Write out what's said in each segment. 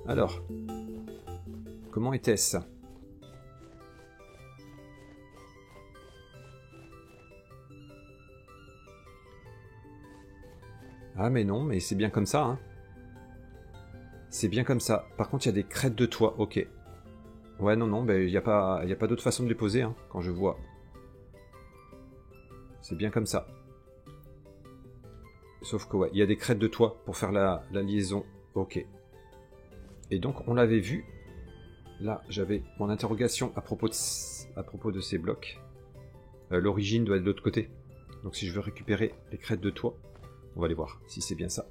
Alors, comment était-ce? Ah mais non, mais c'est bien comme ça, hein. C'est bien comme ça. Par contre, il y a des crêtes de toit, ok. Ouais, non, non, il n'y a pas d'autre façon de les poser, hein, quand je vois. C'est bien comme ça. Sauf que, ouais, il y a des crêtes de toit pour faire la liaison, ok. Et donc, on l'avait vu. Là, j'avais mon interrogation à propos de ces blocs. L'origine doit être de l'autre côté. Donc, si je veux récupérer les crêtes de toit, on va aller voir si c'est bien ça.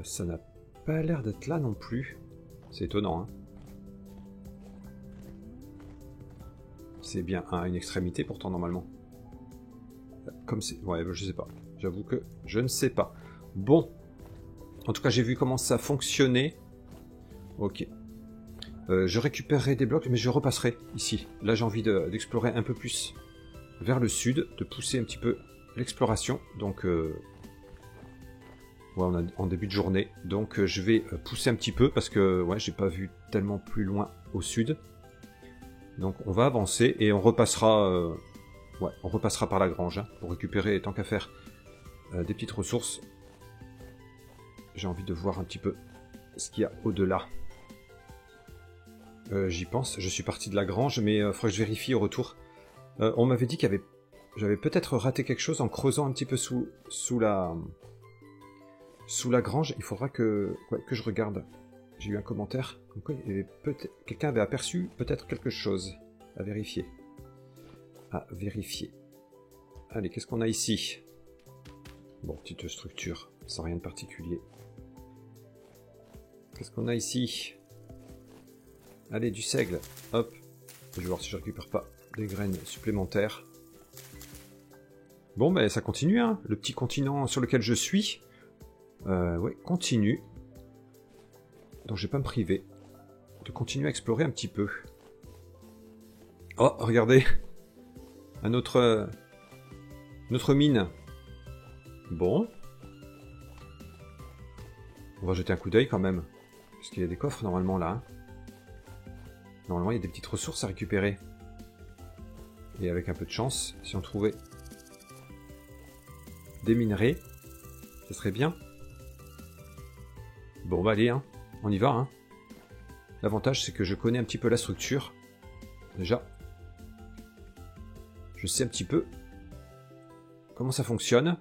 Ça n'a pas l'air d'être là non plus. C'est étonnant, hein. C'est bien à une extrémité pourtant normalement. Comme c'est... Ouais, je sais pas. J'avoue que je ne sais pas. Bon. En tout cas, j'ai vu comment ça fonctionnait. Ok. Je récupérerai des blocs, mais je repasserai ici. Là, j'ai envie d'explorer un peu plus vers le sud, de pousser un petit peu l'exploration. Donc... Ouais, on est en début de journée, donc je vais pousser un petit peu parce que ouais, j'ai pas vu tellement plus loin au sud. Donc on va avancer et on repassera, ouais, on repassera par la grange hein, pour récupérer tant qu'à faire des petites ressources. J'ai envie de voir un petit peu ce qu'il y a au-delà. J'y pense, je suis parti de la grange, mais il faudrait que je vérifie au retour. On m'avait dit j'avais peut-être raté quelque chose en creusant un petit peu sous la grange, il faudra que je regarde. J'ai eu un commentaire, comme quoi quelqu'un avait aperçu peut-être quelque chose à vérifier. À vérifier. Allez, qu'est-ce qu'on a ici? Bon, petite structure, sans rien de particulier. Qu'est-ce qu'on a ici? Allez, du seigle. Hop. Je vais voir si je récupère pas des graines supplémentaires. Bon, ben ça continue, hein. Le petit continent sur lequel je suis. Ouais, continue. Donc je vais pas me priver de continuer à explorer un petit peu. Oh, regardez. Une autre mine. Bon. On va jeter un coup d'œil quand même. Parce qu'il y a des coffres normalement là. Hein. Normalement il y a des petites ressources à récupérer. Et avec un peu de chance, si on trouvait des minerais, ce serait bien. Bon bah allez, hein. On y va. Hein. L'avantage c'est que je connais un petit peu la structure. Déjà. Je sais un petit peu comment ça fonctionne.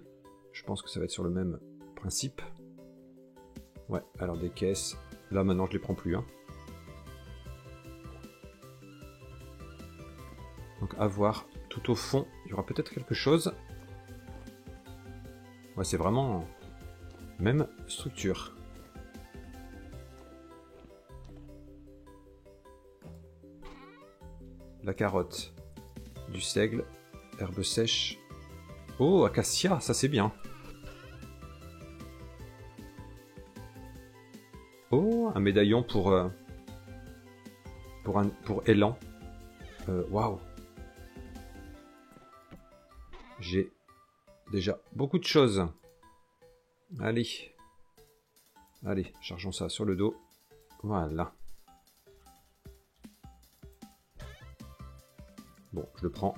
Je pense que ça va être sur le même principe. Ouais, alors des caisses. Là maintenant je les prends plus. Hein. Donc à voir. Tout au fond, il y aura peut-être quelque chose. Ouais, c'est vraiment même structure. La carotte, du seigle, herbe sèche. Oh, acacia, ça c'est bien. Oh, un médaillon pour élan. Waouh. J'ai déjà beaucoup de choses. Allez. Allez, chargeons ça sur le dos. Voilà. Bon, je le prends.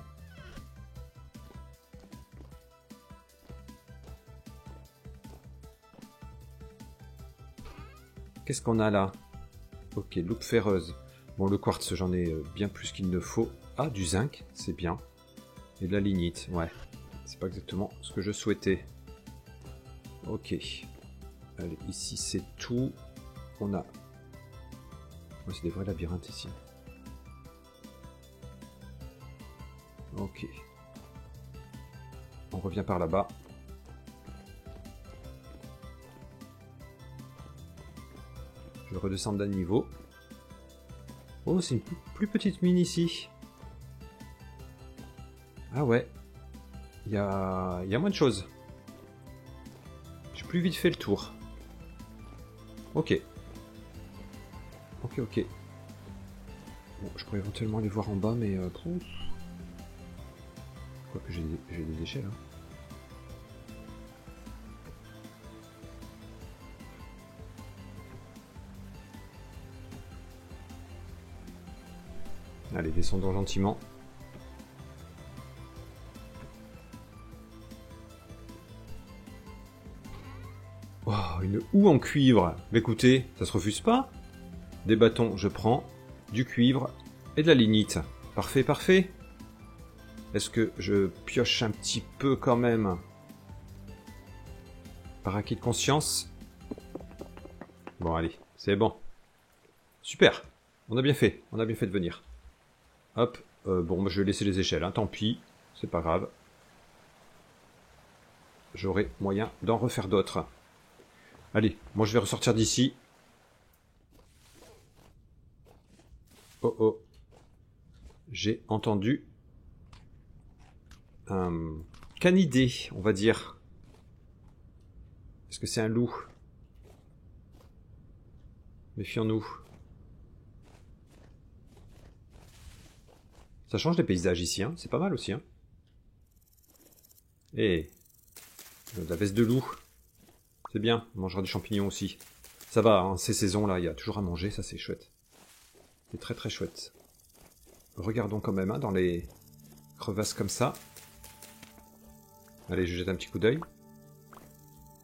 Qu'est-ce qu'on a là? Ok, loupe ferreuse. Bon, le quartz, j'en ai bien plus qu'il ne faut. Ah, du zinc, c'est bien. Et de la lignite, ouais. C'est pas exactement ce que je souhaitais. Ok. Allez, ici c'est tout. On a... Ouais, c'est des vrais labyrinthes ici. Ok. On revient par là-bas. Je redescends d'un niveau. Oh, c'est une plus petite mine ici. Ah ouais. Il y a moins de choses. J'ai plus vite fait le tour. Ok. Ok, ok. Bon, je pourrais éventuellement aller voir en bas, mais... Quoique j'ai des déchets, là. Allez, descendons gentiment. Oh, une houe en cuivre. Mais écoutez, ça se refuse pas. Des bâtons, je prends. Du cuivre et de la lignite. Parfait, parfait. Est-ce que je pioche un petit peu quand même? Par acquis de conscience. Bon, allez, c'est bon. Super. On a bien fait de venir. Hop, bon, bah, je vais laisser les échelles, hein, tant pis. C'est pas grave. J'aurai moyen d'en refaire d'autres. Allez, moi je vais ressortir d'ici. Oh oh. J'ai entendu un canidé, on va dire. Est-ce que c'est un loup? Méfions-nous. Ça change les paysages ici, hein. C'est pas mal aussi. Hein. Et de la veste de loup. C'est bien, on mangera des champignons aussi. Ça va, hein, ces saisons-là, il y a toujours à manger, ça c'est chouette. C'est très très chouette. Regardons quand même, hein, dans les crevasses comme ça. Allez, je jette un petit coup d'œil.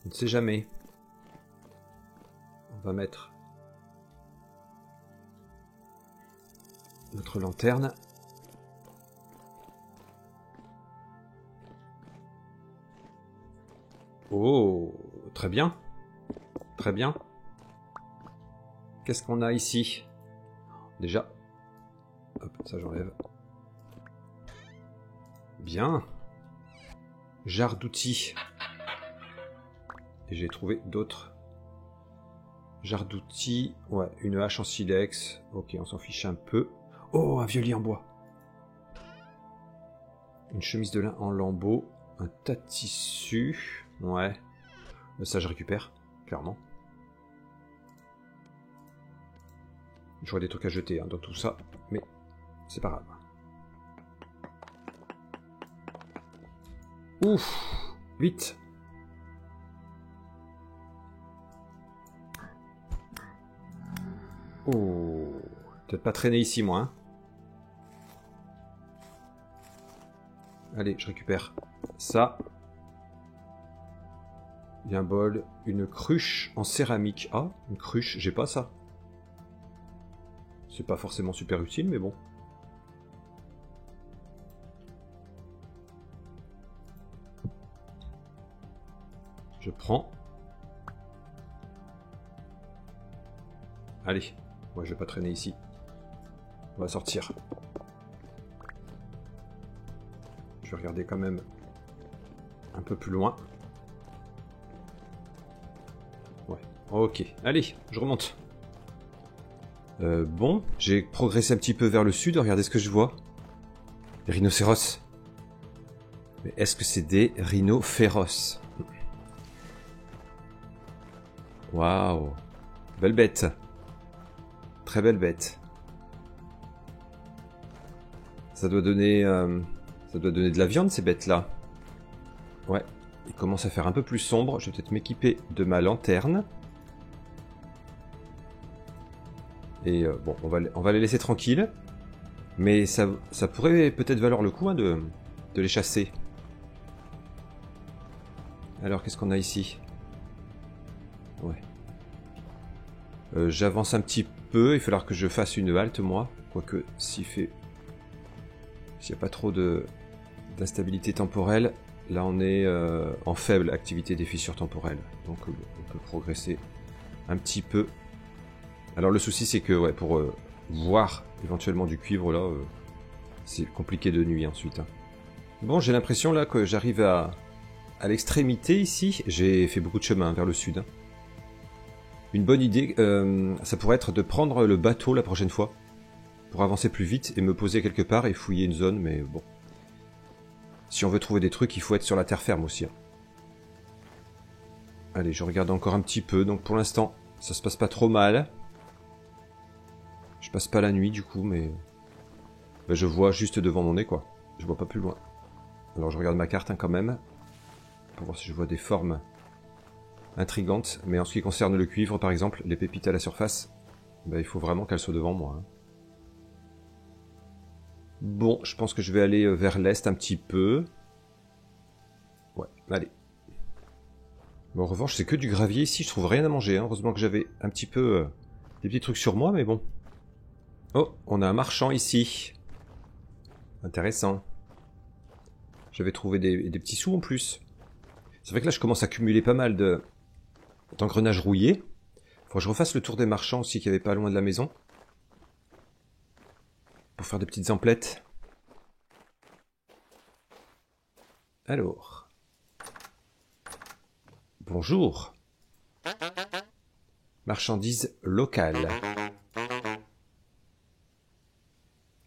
On ne sait jamais. On va mettre notre lanterne. Oh, très bien. Très bien. Qu'est-ce qu'on a ici? Déjà. Hop, ça j'enlève. Bien. Jarre d'outils. Et j'ai trouvé d'autres. Jarre d'outils. Ouais, une hache en silex. Ok, on s'en fiche un peu. Oh, un vieux lit en bois. Une chemise de lin en lambeaux. Un tas de tissu. Ouais. Ça, je récupère, clairement. J'aurais des trucs à jeter hein, dans tout ça, mais c'est pas grave. Ouf, vite. Oh, peut-être pas traîner ici, moi. Hein. Allez, je récupère ça. Il y a un bol, une cruche en céramique. Ah, une cruche, j'ai pas ça. C'est pas forcément super utile, mais bon. Je prends. Allez, moi je vais pas traîner ici. On va sortir. Je vais regarder quand même un peu plus loin. Ouais, ok. Allez, je remonte. Bon, j'ai progressé un petit peu vers le sud. Regardez ce que je vois. Des rhinocéros. Mais est-ce que c'est des rhinos féroces? Waouh. Belle bête. Très belle bête. Ça doit donner de la viande, ces bêtes-là. Ouais. Il commence à faire un peu plus sombre. Je vais peut-être m'équiper de ma lanterne. Et bon, on va les laisser tranquilles. Mais ça pourrait peut-être valoir le coup hein, de les chasser. Alors, qu'est-ce qu'on a ici? Ouais. J'avance un petit peu. Il va falloir que je fasse une halte, moi. Quoique, s'il n'y a pas trop d'instabilité temporelle, là on est en faible activité des fissures temporelles. Donc on peut progresser un petit peu. Alors le souci c'est que ouais, pour voir éventuellement du cuivre là, c'est compliqué de nuit ensuite. Hein. Bon, j'ai l'impression là que j'arrive à l'extrémité ici. J'ai fait beaucoup de chemin vers le sud. Hein. Une bonne idée, ça pourrait être de prendre le bateau la prochaine fois pour avancer plus vite et me poser quelque part et fouiller une zone, mais bon. Si on veut trouver des trucs, il faut être sur la terre ferme aussi. Hein. Allez, je regarde encore un petit peu, donc pour l'instant, ça se passe pas trop mal. Je passe pas la nuit du coup, mais ben, je vois juste devant mon nez quoi. Je vois pas plus loin. Alors je regarde ma carte hein, quand même, pour voir si je vois des formes intrigantes. Mais en ce qui concerne le cuivre par exemple, les pépites à la surface, ben, il faut vraiment qu'elles soient devant moi. Hein. Bon, je pense que je vais aller vers l'est un petit peu. Ouais, allez. Bon, en revanche, c'est que du gravier ici, je trouve rien à manger. Hein. Heureusement que j'avais un petit peu des petits trucs sur moi, mais bon. Oh, on a un marchand ici. Intéressant. J'avais trouvé des petits sous en plus. C'est vrai que là, je commence à cumuler pas mal d'engrenages rouillés. Faut que je refasse le tour des marchands aussi, qui avait pas loin de la maison. Pour faire des petites emplettes. Alors. Bonjour. Marchandises locales.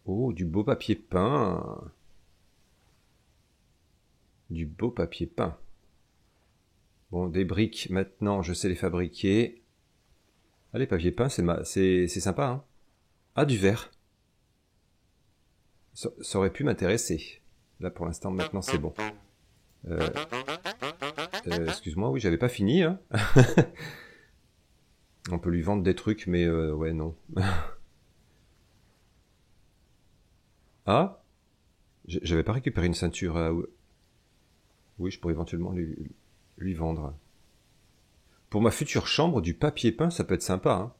Oh, du beau papier peint. Du beau papier peint. Bon, des briques, maintenant, je sais les fabriquer. Ah, les papiers peints, c'est sympa, hein. Ah, du verre. Ça aurait pu m'intéresser. Là, pour l'instant, maintenant, c'est bon. Excuse-moi, oui, j'avais pas fini, hein. On peut lui vendre des trucs, mais ouais, non. Ah, j'avais pas récupéré une ceinture. Oui, je pourrais éventuellement lui vendre. Pour ma future chambre, du papier peint, ça peut être sympa. Hein.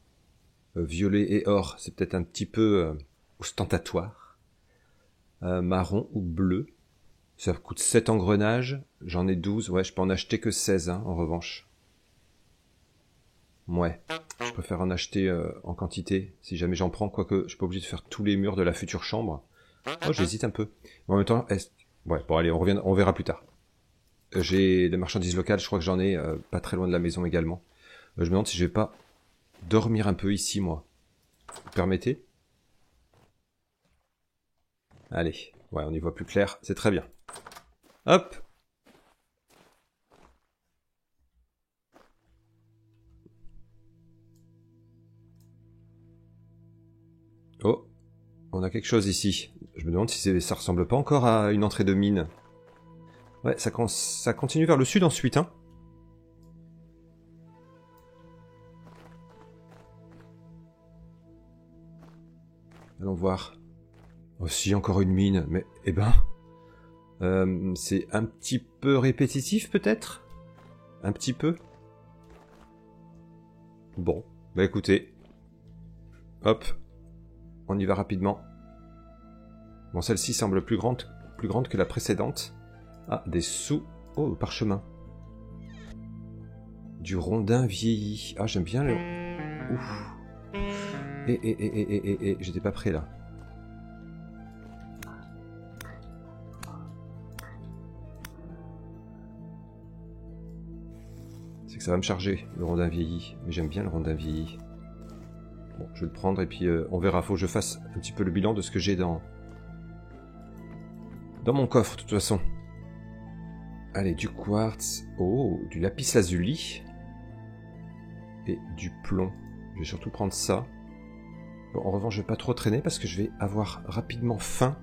Violet et or, c'est peut-être un petit peu ostentatoire. Marron ou bleu. Ça coûte 7 engrenages. J'en ai 12. Ouais, je peux en acheter que 16, hein, en revanche. Ouais, je préfère en acheter en quantité, si jamais j'en prends, quoique je suis pas obligé de faire tous les murs de la future chambre. Oh, j'hésite un peu. Mais en même temps, ouais, bon allez, on verra plus tard. J'ai des marchandises locales, je crois que j'en ai pas très loin de la maison également. Je me demande si je vais pas dormir un peu ici, moi. Vous permettez? Allez, ouais, on y voit plus clair, c'est très bien. Hop! Oh, on a quelque chose ici. Je me demande si ça ressemble pas encore à une entrée de mine. Ouais, ça continue vers le sud ensuite, hein. Allons voir. Oh si, encore une mine, mais eh ben... c'est un petit peu répétitif peut-être? Un petit peu? Bon, bah écoutez. Hop. On y va rapidement. Bon, celle-ci semble plus grande que la précédente. Ah, des sous. Oh, le parchemin. Du rondin vieilli. Ah, j'aime bien le... Ouf. J'étais pas prêt là. C'est que ça va me charger, le rondin vieilli. Mais j'aime bien le rondin vieilli. Bon, je vais le prendre et puis on verra. Faut que je fasse un petit peu le bilan de ce que j'ai dans mon coffre, de toute façon. Allez, du quartz. Oh, du lapis lazuli. Et du plomb. Je vais surtout prendre ça. Bon, en revanche, je vais pas trop traîner parce que je vais avoir rapidement faim.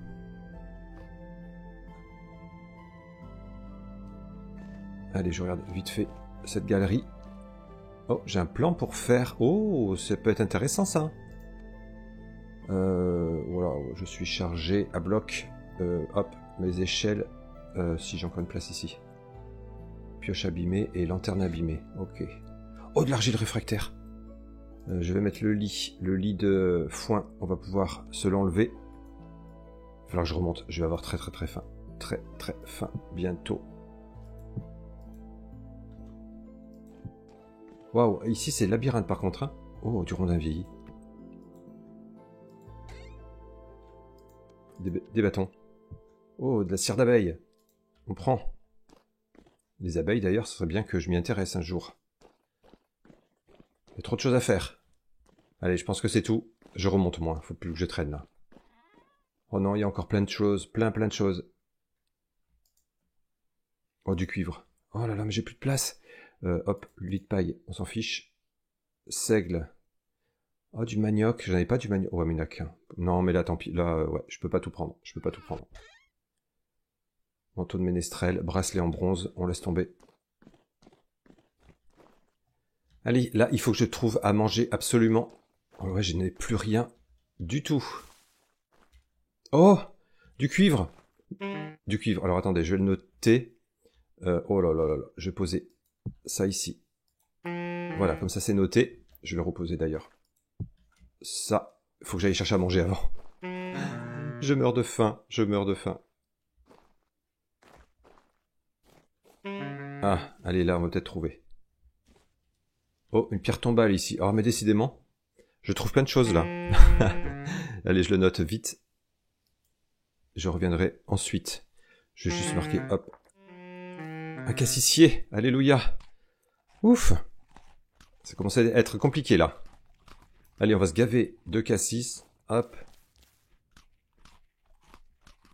Allez, je regarde vite fait cette galerie. Oh, j'ai un plan pour faire... Oh, ça peut être intéressant, ça. Voilà, je suis chargé à bloc. Hop, mes échelles. Si j'ai encore une place ici. Pioche abîmée et lanterne abîmée. Ok. Oh, de l'argile réfractaire. Je vais mettre le lit de foin. On va pouvoir se l'enlever. Il va falloir que je remonte. Je vais avoir très faim. Très faim bientôt. Waouh, ici c'est labyrinthe par contre. Hein. Oh, du rondin vieilli. Des bâtons. Oh, de la cire d'abeille. On prend. Les abeilles d'ailleurs, ce serait bien que je m'y intéresse un jour. Il y a trop de choses à faire. Allez, je pense que c'est tout. Je remonte moins, faut plus que je traîne là. Oh non, il y a encore plein de choses, plein de choses. Oh, du cuivre. Oh là là, mais j'ai plus de place. Hop, lit de paille, on s'en fiche. Seigle. Oh, du manioc, j'en avais pas du manioc. Oh, mais il n'y en a qu'un. Non, mais là, tant pis. Là, ouais, je peux pas tout prendre. Manteau de ménestrel, bracelet en bronze, on laisse tomber. Allez, là, il faut que je trouve à manger absolument. Oh ouais, je n'ai plus rien du tout. Oh, Du cuivre. Du cuivre. Alors attendez, je vais le noter. Oh là là là là. Je vais poser ça ici. Voilà, comme ça c'est noté. Je vais le reposer d'ailleurs. Ça, il faut que j'aille chercher à manger avant. Je meurs de faim, je meurs de faim. Ah, allez, là, on va peut-être trouver. Oh, une pierre tombale ici. Oh, mais décidément, je trouve plein de choses là. Allez, je le note vite. Je reviendrai ensuite. Je vais juste marquer, hop. Un cassissier, alléluia. Ouf. Ça commence à être compliqué là. Allez, on va se gaver de cassis. Hop.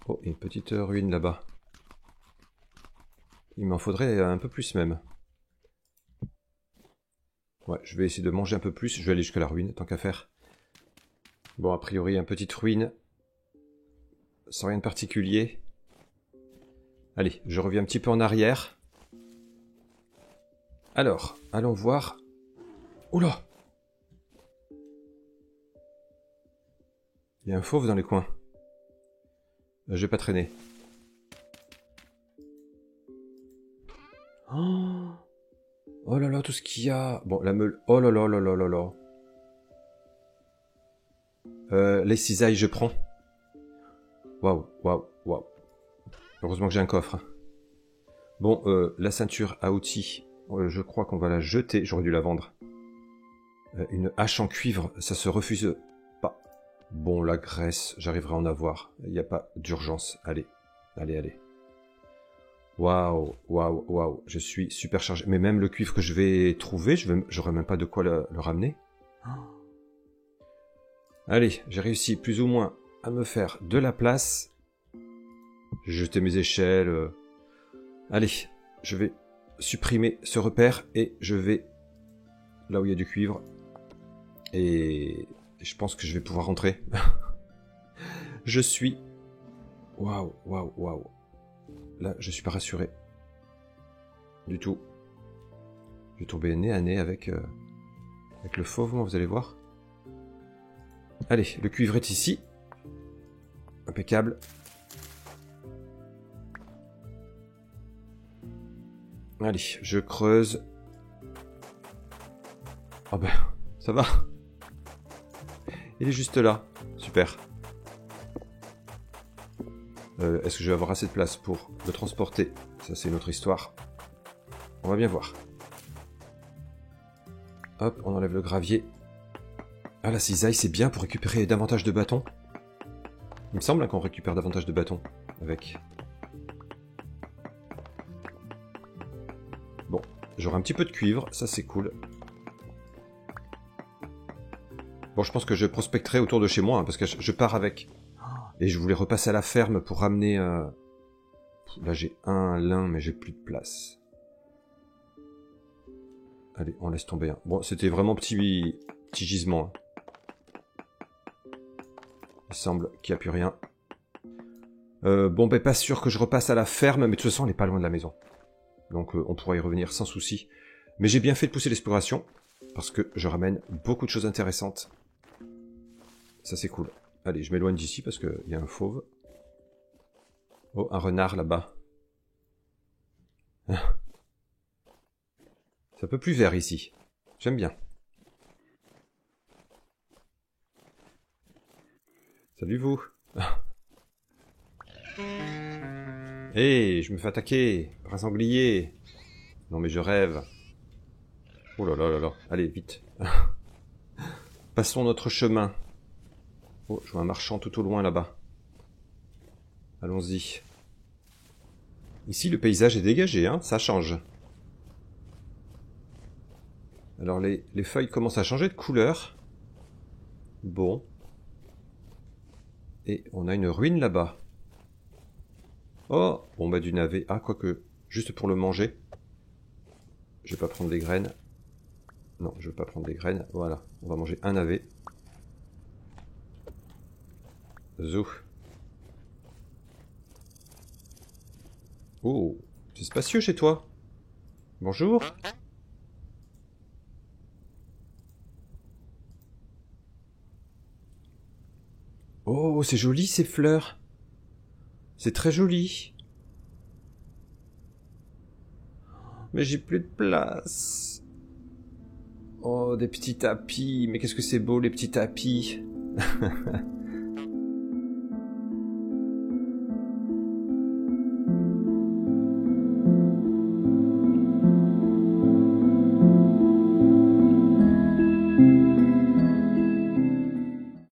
Oh, une petite ruine là-bas. Il m'en faudrait un peu plus même. Ouais, je vais essayer de manger un peu plus. Je vais aller jusqu'à la ruine, tant qu'à faire. Bon, a priori, une petite ruine. Sans rien de particulier. Allez, je reviens un petit peu en arrière. Alors, allons voir. Oula! Il y a un fauve dans les coins. Je vais pas traîner. Oh, oh là là, tout ce qu'il y a. Bon, la meule. Oh là là là là là là. Les cisailles, je prends. Waouh, waouh, waouh. Heureusement que j'ai un coffre. Bon, la ceinture à outils, je crois qu'on va la jeter. J'aurais dû la vendre. Une hache en cuivre, ça se refuse pas. Bon, la graisse, j'arriverai à en avoir. Il n'y a pas d'urgence. Allez, allez, allez. Waouh, waouh, waouh. Je suis super chargé. Mais même le cuivre que je vais trouver, j'aurai même pas de quoi le ramener. Allez, j'ai réussi plus ou moins à me faire de la place. J'ai jeté mes échelles. Allez, je vais supprimer ce repère et je vais là où il y a du cuivre. Et je pense que je vais pouvoir rentrer. Je suis... Waouh, waouh, waouh. Là, je suis pas rassuré. Du tout. Je vais tomber nez à nez avec le fauve, moi, vous allez voir. Allez, le cuivre est ici. Impeccable. Allez, je creuse. Ah ben, ça va. Il est juste là. Super. Est-ce que je vais avoir assez de place pour le transporter? Ça, c'est une autre histoire. On va bien voir. Hop, on enlève le gravier. Ah, la cisaille, c'est bien pour récupérer davantage de bâtons. Il me semble qu'on récupère davantage de bâtons avec. Bon, j'aurai un petit peu de cuivre, ça c'est cool. Bon, je pense que je prospecterai autour de chez moi, hein, parce que je pars avec. Et je voulais repasser à la ferme pour ramener... Là, j'ai un lin, mais j'ai plus de place. Allez, on laisse tomber. Hein. Bon, c'était vraiment petit gisement. Hein. Il semble qu'il n'y a plus rien. Bon, ben pas sûr que je repasse à la ferme, mais de toute façon, elle n'est pas loin de la maison. Donc, on pourra y revenir sans souci. Mais j'ai bien fait de pousser l'exploration, parce que je ramène beaucoup de choses intéressantes. Ça, c'est cool. Allez, je m'éloigne d'ici, parce qu'il y a un fauve. Oh, un renard, là-bas. C'est un peu plus vert, ici. J'aime bien. Salut, vous. Hé, je me fais attaquer par un sanglier. Non mais je rêve. Oh là là là là. Allez, vite. Passons notre chemin. Oh, je vois un marchand tout au loin là-bas. Allons-y. Ici, le paysage est dégagé, hein. Ça change. Alors, les feuilles commencent à changer de couleur. Bon. Et on a une ruine là-bas. Oh, bon bah du navet. Ah, quoique, juste pour le manger. Je vais pas prendre des graines. Non, je vais pas prendre des graines. Voilà, on va manger un navet. Zou. Oh, c'est spacieux chez toi. Bonjour. Oh, c'est joli ces fleurs. C'est très joli. Mais j'ai plus de place. Oh, des petits tapis. Mais qu'est-ce que c'est beau, les petits tapis.